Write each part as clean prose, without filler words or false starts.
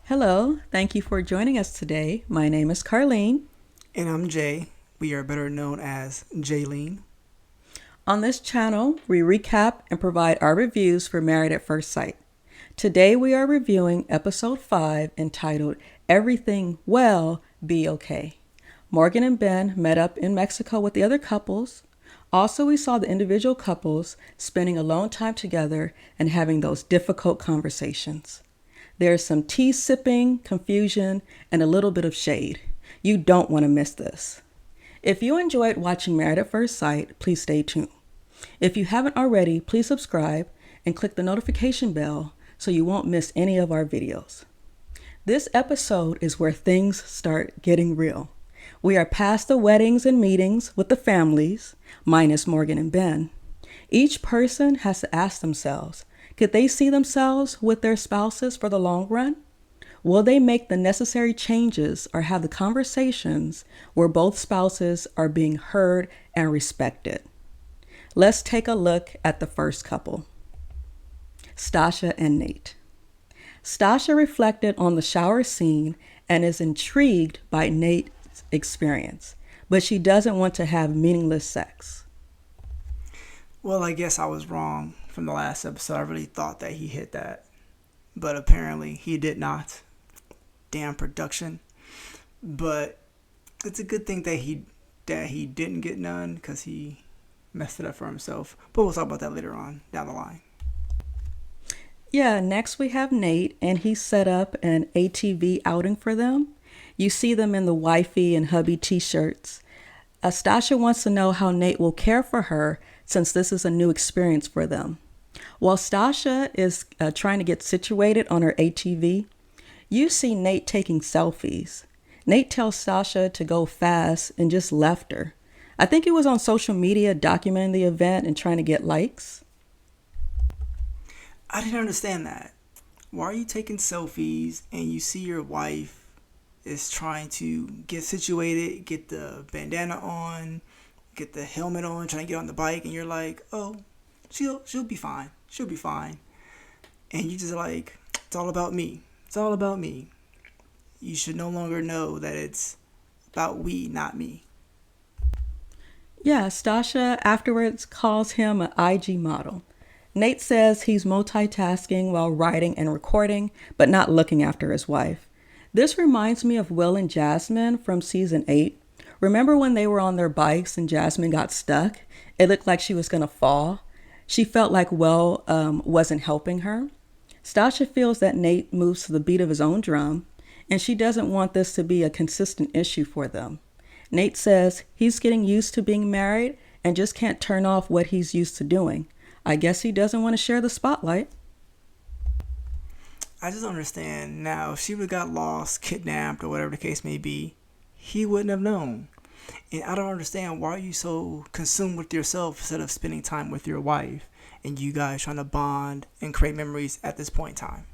Hello, thank you for joining us today. My name is Carlene. And I'm Jay. We are better known as Jaylene. On this channel, we recap and provide our reviews for Married at First Sight. Today we are reviewing episode 5 entitled Everything Well Be Okay. Morgan and Ben met up in Mexico with the other couples. Also, we saw the individual couples spending alone time together and having those difficult conversations. There's some tea sipping, confusion, and a little bit of shade. You don't want to miss this. If you enjoyed watching Married at First Sight, please stay tuned. If you haven't already, please subscribe and click the notification bell so you won't miss any of our videos. This episode is where things start getting real. We are past the weddings and meetings with the families, minus Morgan and Ben. Each person has to ask themselves, could they see themselves with their spouses for the long run? Will they make the necessary changes or have the conversations where both spouses are being heard and respected? Let's take a look at the first couple, Stasha and Nate. Stasha reflected on the shower scene and is intrigued by Nate's experience, but she doesn't want to have meaningless sex. Well, I guess I was wrong from the last episode. I really thought that he hit that. But apparently he did not. Damn production. But it's a good thing that he didn't get none because he messed it up for himself. But we'll talk about that later on down the line. Yeah, next we have Nate, and he set up an ATV outing for them. You see them in the wifey and hubby t-shirts. Stasha wants to know how Nate will care for her since this is a new experience for them. While Stasha is trying to get situated on her ATV, you see Nate taking selfies. Nate tells Stasha to go fast and just left her. I think he was on social media documenting the event and trying to get likes. I didn't understand that. Why are you taking selfies and you see your wife is trying to get situated, get the bandana on, get the helmet on, trying to get on the bike, and you're like, oh, she'll be fine. She'll be fine. And you just like, it's all about me. It's all about me. You should no longer know that it's about we, not me. Yeah, Stasha afterwards calls him an IG model. Nate says he's multitasking while writing and recording, but not looking after his wife. This reminds me of Will and Jasmine from season 8. Remember when they were on their bikes and Jasmine got stuck? It looked like she was going to fall. She felt like Will wasn't helping her. Stasha feels that Nate moves to the beat of his own drum, and she doesn't want this to be a consistent issue for them. Nate says he's getting used to being married and just can't turn off what he's used to doing. I guess he doesn't want to share the spotlight. I just don't understand. Now, if she would have got lost, kidnapped, or whatever the case may be, he wouldn't have known. And I don't understand, why are you so consumed with yourself instead of spending time with your wife and you guys trying to bond and create memories at this point in time?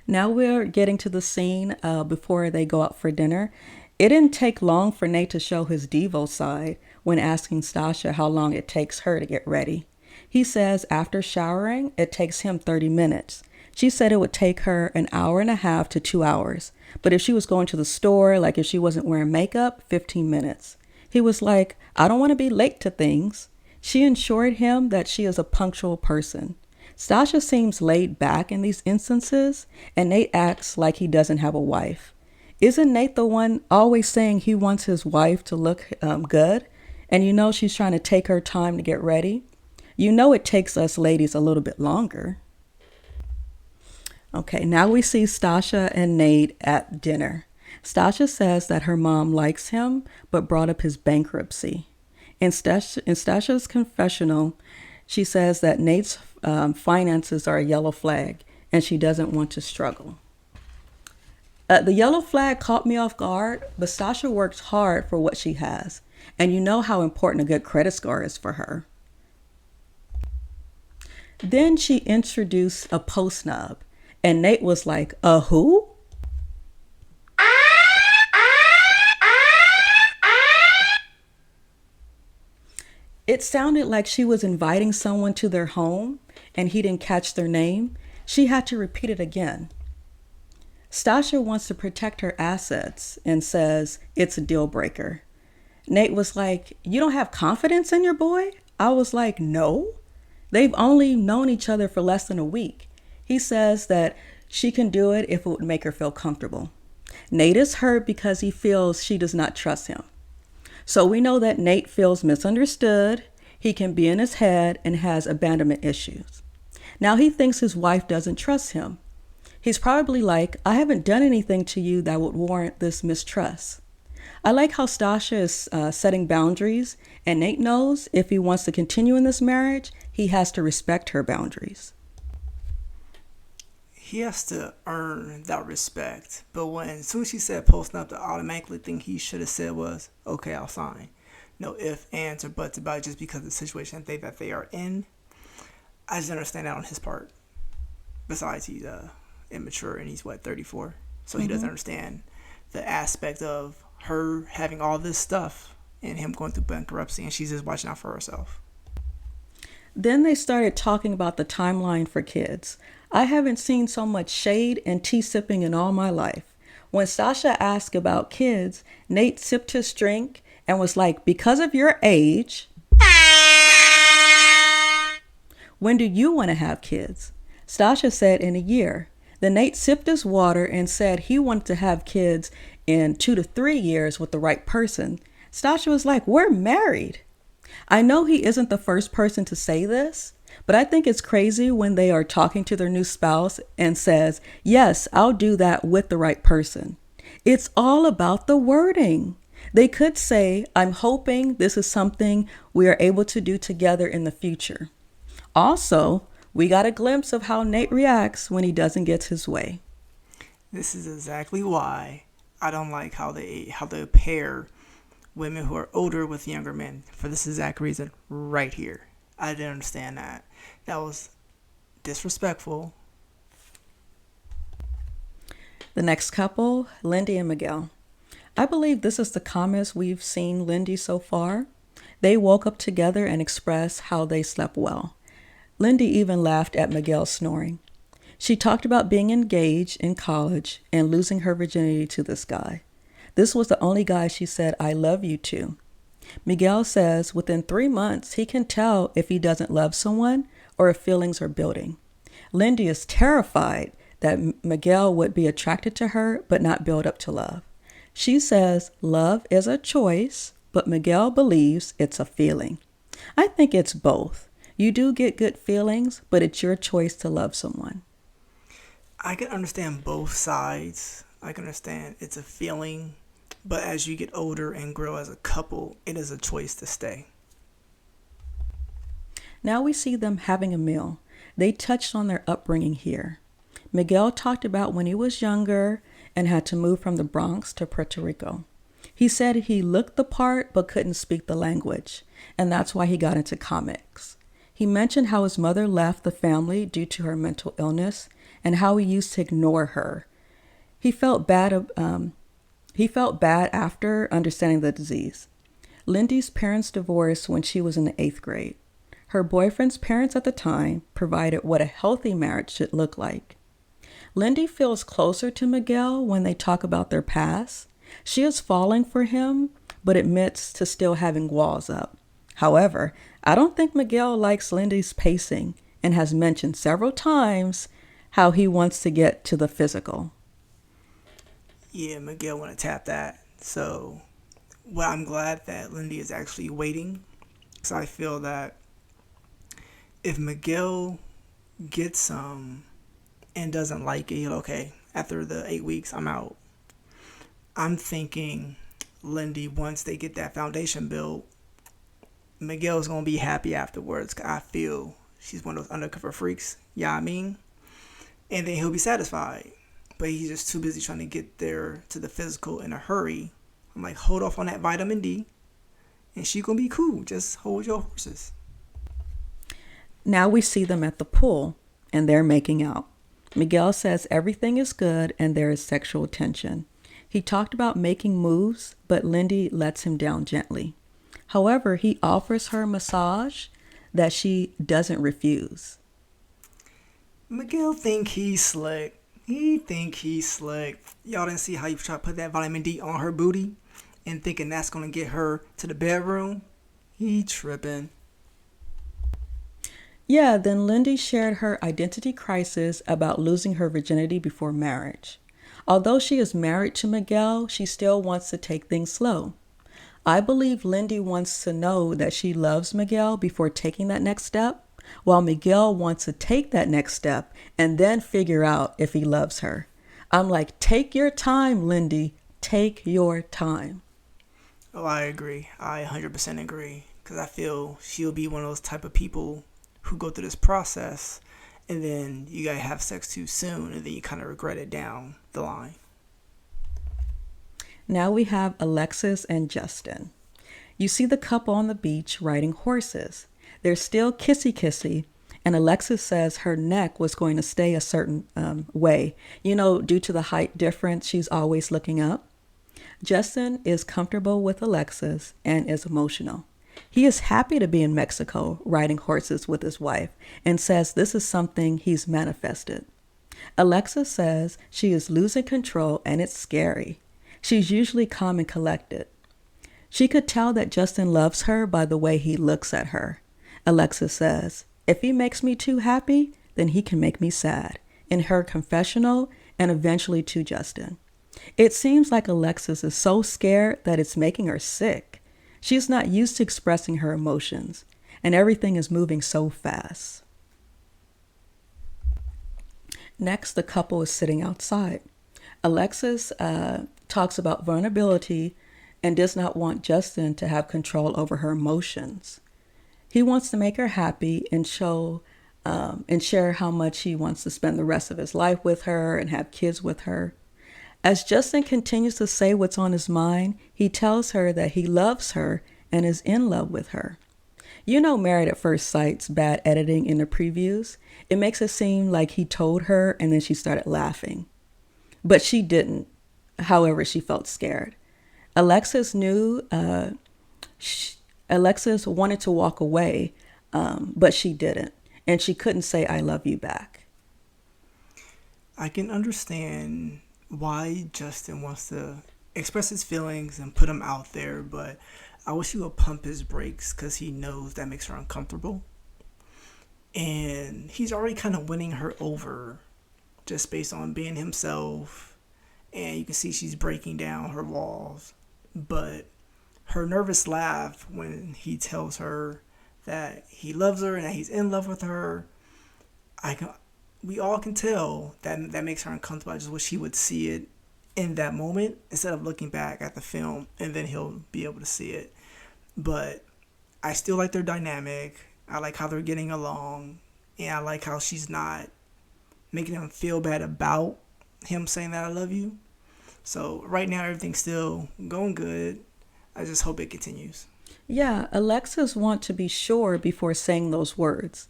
Now we're getting to the scene before they go out for dinner. It didn't take long for Nate to show his Devo side when asking Stasha how long it takes her to get ready. He says after showering, it takes him 30 minutes. She said it would take her an hour and a half to 2 hours. But if she was going to the store, like if she wasn't wearing makeup, 15 minutes. He was like, I don't want to be late to things. She assured him that she is a punctual person. Stasha seems laid back in these instances, and Nate acts like he doesn't have a wife. Isn't Nate the one always saying he wants his wife to look good? And you know she's trying to take her time to get ready. You know it takes us ladies a little bit longer. Okay, now we see Stasha and Nate at dinner. Stasha says that her mom likes him, but brought up his bankruptcy. In Stasha's confessional, she says that Nate's finances are a yellow flag, and she doesn't want to struggle. The yellow flag caught me off guard, but Stasha works hard for what she has, and you know how important a good credit score is for her. Then she introduced a post-nub, and Nate was like, who? It sounded like she was inviting someone to their home and he didn't catch their name. She had to repeat it again. Stasha wants to protect her assets and says it's a deal breaker. Nate was like, "You don't have confidence in your boy?" I was like, "No. They've only known each other for less than a week." He says that she can do it if it would make her feel comfortable. Nate is hurt because he feels she does not trust him. So we know that Nate feels misunderstood, he can be in his head, and has abandonment issues. Now he thinks his wife doesn't trust him. He's probably like, "I haven't done anything to you that would warrant this mistrust." I like how Stasha is setting boundaries, and Nate knows if he wants to continue in this marriage, he has to respect her boundaries. He has to earn that respect. But as soon as she said posting up, the automatically thing he should have said was, "Okay, I'll sign." No ifs, ands, or buts about it just because of the situation that they are in. I just understand that on his part. Besides, he's immature and he's 34, so he doesn't understand the aspect of her having all this stuff and him going through bankruptcy, and she's just watching out for herself. Then they started talking about the timeline for kids. I haven't seen so much shade and tea sipping in all my life. When Sasha asked about kids, Nate sipped his drink and was like, "Because of your age, when do you want to have kids?" Stasha said in a year. Then Nate sipped his water and said he wanted to have kids in 2 to 3 years with the right person. Stasha was like, "We're married." I know he isn't the first person to say this, but I think it's crazy when they are talking to their new spouse and says, "Yes, I'll do that with the right person." It's all about the wording. They could say, "I'm hoping this is something we are able to do together in the future." Also, we got a glimpse of how Nate reacts when he doesn't get his way. This is exactly why I don't like how they pair women who are older with younger men for this exact reason right here. I didn't understand that. That was disrespectful. The next couple, Lindy and Miguel. I believe this is the calmest we've seen Lindy so far. They woke up together and expressed how they slept well. Lindy even laughed at Miguel's snoring. She talked about being engaged in college and losing her virginity to this guy. This was the only guy she said "I love you" to. Miguel says within 3 months he can tell if he doesn't love someone or if feelings are building. Lindy is terrified that Miguel would be attracted to her but not build up to love. She says love is a choice, but Miguel believes it's a feeling. I think it's both. You do get good feelings, but it's your choice to love someone. I can understand both sides. I can understand it's a feeling, but as you get older and grow as a couple, it is a choice to stay. Now we see them having a meal. They touched on their upbringing here. Miguel talked about when he was younger and had to move from the Bronx to Puerto Rico. He said he looked the part but couldn't speak the language, and that's why he got into comics. He mentioned how his mother left the family due to her mental illness and how he used to ignore her. He felt bad after understanding the disease. Lindy's parents divorced when she was in the 8th grade. Her boyfriend's parents at the time provided what a healthy marriage should look like. Lindy feels closer to Miguel when they talk about their past. She is falling for him, but admits to still having walls up. However, I don't think Miguel likes Lindy's pacing and has mentioned several times how he wants to get to the physical. Yeah, Miguel want to tap that. So, well, I'm glad that Lindy is actually waiting, because I feel that if Miguel gets some and doesn't like it, okay, after the 8 weeks, I'm out. I'm thinking Lindy, once they get that foundation built, Miguel's going to be happy afterwards. I feel she's one of those undercover freaks. Yeah, I mean? And then he'll be satisfied. But he's just too busy trying to get there to the physical in a hurry. I'm like, hold off on that vitamin D. And she going to be cool. Just hold your horses. Now we see them at the pool, and they're making out. Miguel says everything is good and there is sexual tension. He talked about making moves, but Lindy lets him down gently. However, he offers her a massage that she doesn't refuse. Miguel think he's slick. He think he's slick. Y'all didn't see how you try to put that vitamin D on her booty and thinking that's gonna get her to the bedroom? He tripping. Yeah, then Lindy shared her identity crisis about losing her virginity before marriage. Although she is married to Miguel, she still wants to take things slow. I believe Lindy wants to know that she loves Miguel before taking that next step, while Miguel wants to take that next step and then figure out if he loves her. I'm like, take your time, Lindy. Take your time. Oh, I agree. I 100% agree. Because I feel she'll be one of those type of people who go through this process and then you gotta have sex too soon and then you kind of regret it down the line. Now we have Alexis and Justin. You see the couple on the beach riding horses. They're still kissy kissy, and Alexis says her neck was going to stay a certain way. You know, due to the height difference, she's always looking up. Justin is comfortable with Alexis and is emotional. He is happy to be in Mexico riding horses with his wife and says this is something he's manifested. Alexis says she is losing control and it's scary. She's usually calm and collected. She could tell that Justin loves her by the way he looks at her. Alexis says, if he makes me too happy, then he can make me sad, in her confessional and eventually to Justin. It seems like Alexis is so scared that it's making her sick. She's not used to expressing her emotions, and everything is moving so fast. Next, the couple is sitting outside. Alexis talks about vulnerability and does not want Justin to have control over her emotions. He wants to make her happy and show and share how much he wants to spend the rest of his life with her and have kids with her. As Justin continues to say what's on his mind, he tells her that he loves her and is in love with her. You know, Married at First Sight's bad editing in the previews. It makes it seem like he told her and then she started laughing. But she didn't. However, she felt scared. Alexis knew, Alexis wanted to walk away, but she didn't. And she couldn't say, I love you back. I can understand why Justin wants to express his feelings and put them out there, but I wish he would pump his brakes because he knows that makes her uncomfortable. And he's already kind of winning her over just based on being himself. And you can see she's breaking down her walls. But her nervous laugh when he tells her that he loves her and that he's in love with her, we all can tell that makes her uncomfortable. I just wish he would see it in that moment instead of looking back at the film and then he'll be able to see it. But I still like their dynamic. I like how they're getting along. And I like how she's not making him feel bad about him saying that I love you. So right now everything's still going good. I just hope it continues. Yeah, Alexis wants to be sure before saying those words.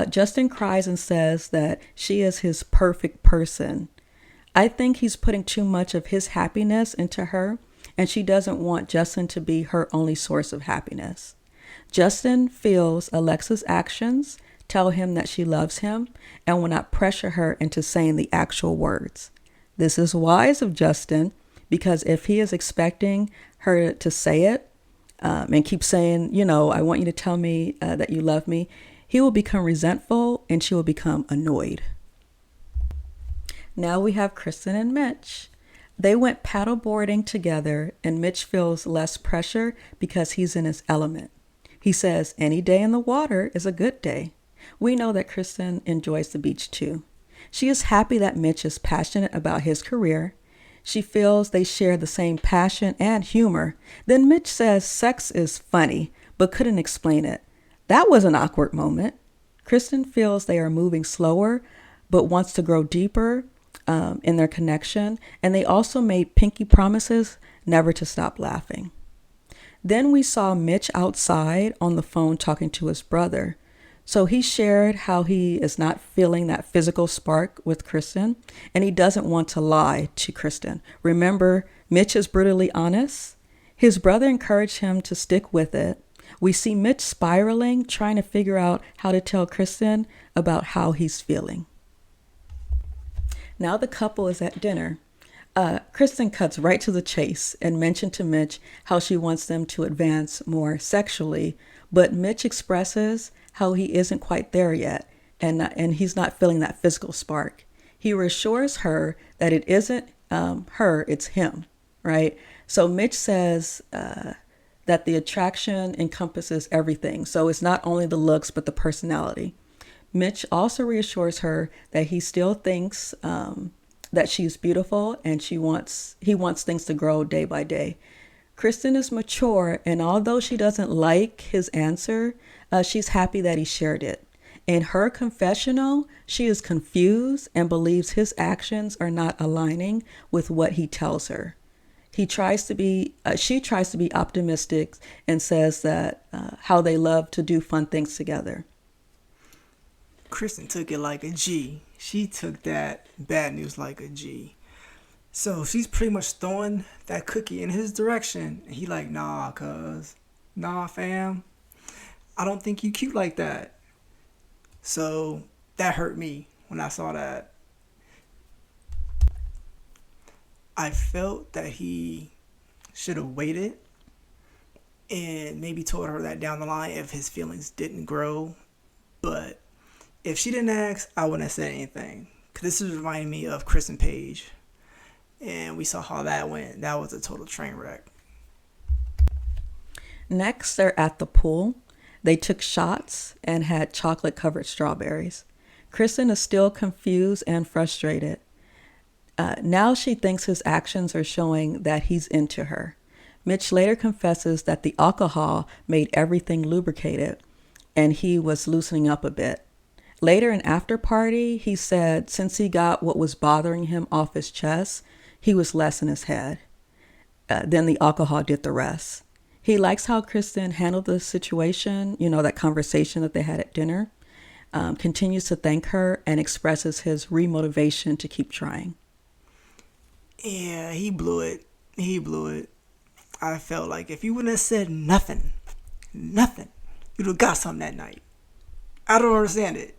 Justin cries and says that she is his perfect person. I think he's putting too much of his happiness into her, and she doesn't want Justin to be her only source of happiness. Justin feels Alexis' actions tell him that she loves him and will not pressure her into saying the actual words. This is wise of Justin because if he is expecting her to say it and keep saying, you know, I want you to tell me that you love me, he will become resentful and she will become annoyed. Now we have Kristen and Mitch. They went paddleboarding together and Mitch feels less pressure because he's in his element. He says any day in the water is a good day. We know that Kristen enjoys the beach too. She is happy that Mitch is passionate about his career. She feels they share the same passion and humor. Then Mitch says sex is funny, but couldn't explain it. That was an awkward moment. Kristen feels they are moving slower, but wants to grow deeper in their connection. And they also made pinky promises never to stop laughing. Then we saw Mitch outside on the phone talking to his brother. So he shared how he is not feeling that physical spark with Kristen, and he doesn't want to lie to Kristen. Remember, Mitch is brutally honest. His brother encouraged him to stick with it. We see Mitch spiraling, trying to figure out how to tell Kristen about how he's feeling. Now the couple is at dinner. Kristen cuts right to the chase and mentioned to Mitch how she wants them to advance more sexually, but Mitch expresses how he isn't quite there yet, and he's not feeling that physical spark. He reassures her that it isn't her, it's him, right? So Mitch says that the attraction encompasses everything. So it's not only the looks, but the personality. Mitch also reassures her that he still thinks that she's beautiful and he wants things to grow day by day. Kristen is mature, and although she doesn't like his answer, she's happy that he shared it. In her confessional, she is confused and believes his actions are not aligning with what he tells her. She tries to be optimistic and says that how they love to do fun things together. Kristen took it like a G. She took that bad news like a G. So she's pretty much throwing that cookie in his direction. And he like, nah, fam. I don't think you cute like that. So that hurt me when I saw that. I felt that he should have waited and maybe told her that down the line if his feelings didn't grow. But if she didn't ask, I wouldn't have said anything. Because this is reminding me of Kristen Page. And we saw how that went. That was a total train wreck. Next, they're at the pool. They took shots and had chocolate-covered strawberries. Kristen is still confused and frustrated. Now she thinks his actions are showing that he's into her. Mitch later confesses that the alcohol made everything lubricated, and he was loosening up a bit. Later, in after party, he said since he got what was bothering him off his chest, he was less in his head. Then the alcohol did the rest. He likes how Kristen handled the situation, that conversation that they had at dinner, continues to thank her and expresses his remotivation to keep trying. Yeah, he blew it. I felt like if you wouldn't have said nothing, you'd have got something that night. I don't understand it.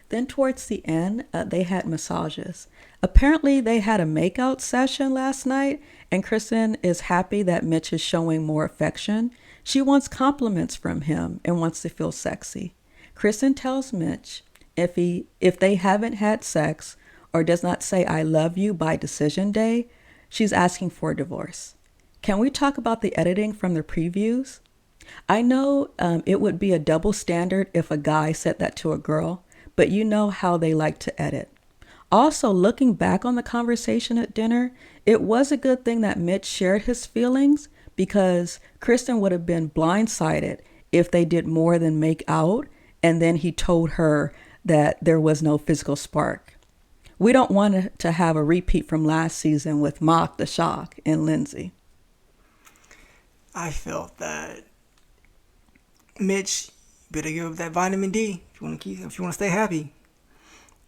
Then towards the end, they had massages. Apparently, they had a makeout session last night, and Kristen is happy that Mitch is showing more affection. She wants compliments from him and wants to feel sexy. Kristen tells Mitch if they haven't had sex or does not say I love you by decision day, she's asking for a divorce. Can we talk about the editing from the previews? I know it would be a double standard if a guy said that to a girl, but you know how they like to edit. Also, looking back on the conversation at dinner, it was a good thing that Mitch shared his feelings because Kristen would have been blindsided if they did more than make out and then he told her that there was no physical spark. We don't want to have a repeat from last season with Mock the Shock and Lindsay. I felt that Mitch better give up that vitamin D if you want to stay happy.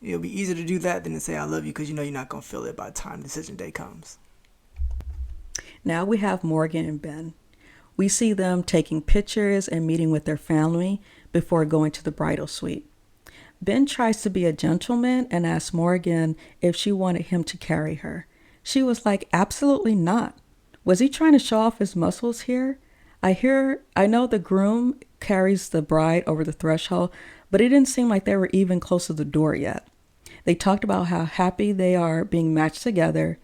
It'll be easier to do that than to say I love you because you know you're not gonna feel it by the time decision day comes. Now we have Morgan and Ben. We see them taking pictures and meeting with their family before going to the bridal suite. Ben tries to be a gentleman and asks Morgan if she wanted him to carry her. She was like, absolutely not. Was he trying to show off his muscles here? I know the groom carries the bride over the threshold, but it didn't seem like they were even close to the door yet. They talked about how happy they are being matched together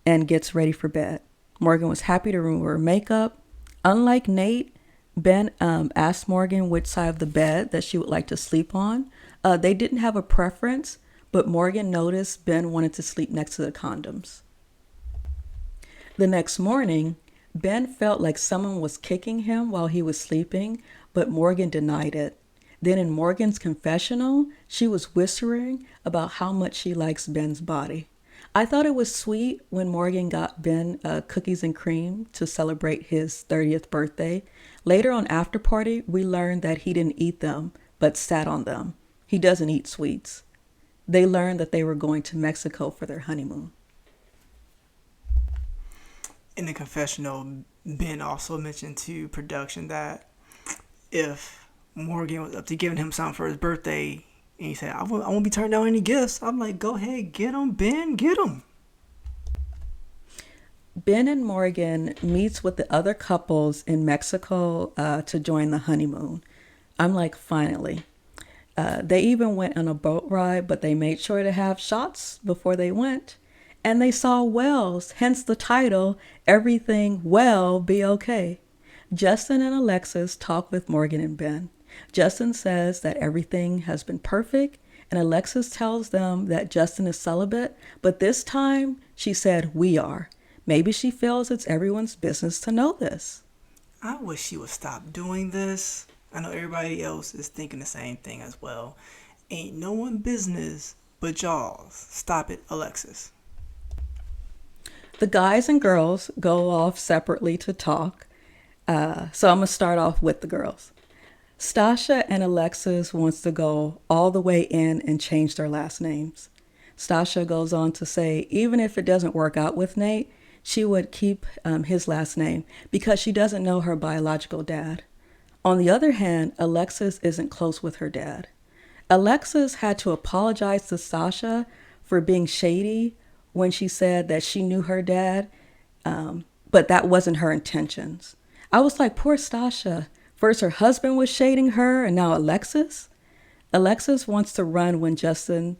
and gets ready for bed. Morgan was happy to remove her makeup. Unlike Nate, Ben asked Morgan which side of the bed that she would like to sleep on. They didn't have a preference, but Morgan noticed Ben wanted to sleep next to the condoms. The next morning, Ben felt like someone was kicking him while he was sleeping, but Morgan denied it. Then in Morgan's confessional, she was whispering about how much she likes Ben's body. I thought it was sweet when Morgan got Ben cookies and cream to celebrate his 30th birthday. Later on after party, we learned that he didn't eat them, but sat on them. He doesn't eat sweets. They learned that they were going to Mexico for their honeymoon. In the confessional, Ben also mentioned to production that if Morgan was up to giving him something for his birthday, And he said, I won't be turning down any gifts. I'm like, go ahead, get them, Ben, get them. Ben and Morgan meets with the other couples in Mexico to join the honeymoon. I'm like, finally. They even went on a boat ride, but they made sure to have shots before they went. And they saw whales, hence the title, Everything Well Be Okay. Justin and Alexis talk with Morgan and Ben. Justin says that everything has been perfect, and Alexis tells them that Justin is celibate, but this time she said we are. Maybe she feels it's everyone's business to know this. I wish she would stop doing this. I know everybody else is thinking the same thing as well. Ain't no one business but y'all's. Stop it, Alexis. The guys and girls go off separately to talk. So I'm going to start off with the girls. Stasha and Alexis wants to go all the way in and change their last names. Stasha goes on to say even if it doesn't work out with Nate, she would keep his last name because she doesn't know her biological dad. On the other hand, Alexis isn't close with her dad. Alexis had to apologize to Stasha for being shady when she said that she knew her dad, but that wasn't her intentions. I was like, poor Stasha. First her husband was shading her, and now Alexis? Alexis wants to run when Justin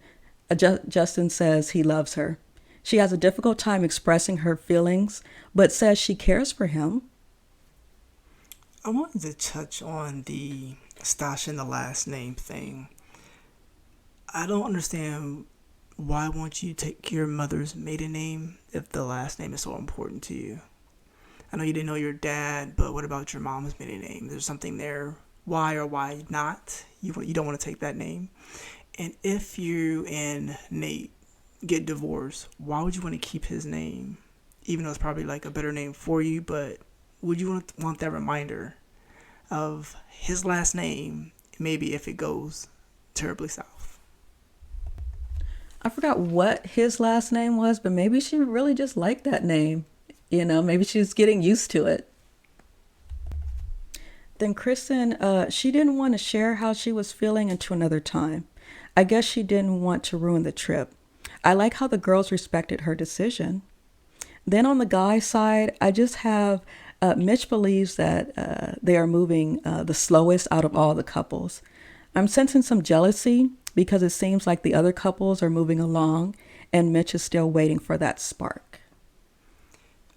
says he loves her. She has a difficult time expressing her feelings, but says she cares for him. I wanted to touch on the Stasha and the last name thing. I don't understand why won't you take your mother's maiden name if the last name is so important to you. I know you didn't know your dad, but what about your mom's maiden name? There's something there. Why or why not? You don't want to take that name. And if you and Nate get divorced, why would you want to keep his name? Even though it's probably like a better name for you, but would you want that reminder of his last name, maybe if it goes terribly south? I forgot what his last name was, but maybe she really just liked that name. Maybe she's getting used to it. Then Kristen, she didn't want to share how she was feeling until another time. I guess she didn't want to ruin the trip. I like how the girls respected her decision. Then on the guy side, I just have Mitch believes that they are moving the slowest out of all the couples. I'm sensing some jealousy because it seems like the other couples are moving along and Mitch is still waiting for that spark.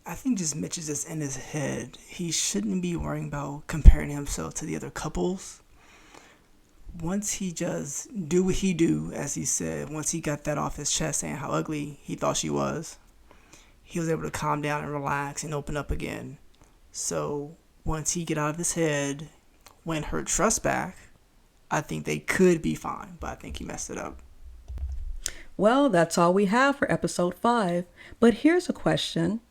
I think just Mitch is just in his head. He shouldn't be worrying about comparing himself to the other couples. Once he just do what he do, as he said, once he got that off his chest saying how ugly he thought she was, he was able to calm down and relax and open up again. So once he get out of his head, win her trust back, I think they could be fine, but I think he messed it up. Well, that's all we have for episode 5. But here's a question.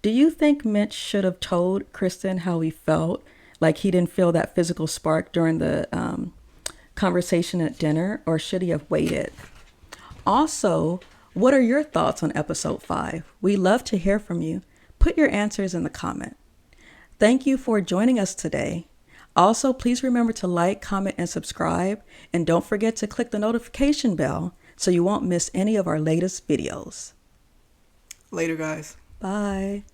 Do you think Mitch should have told Kristen how he felt, like he didn't feel that physical spark during the conversation at dinner, or should he have waited? Also, what are your thoughts on episode 5? We love to hear from you. Put your answers in the comment. Thank you for joining us today. Also, please remember to like, comment, and subscribe. And don't forget to click the notification bell so you won't miss any of our latest videos. Later, guys. Bye.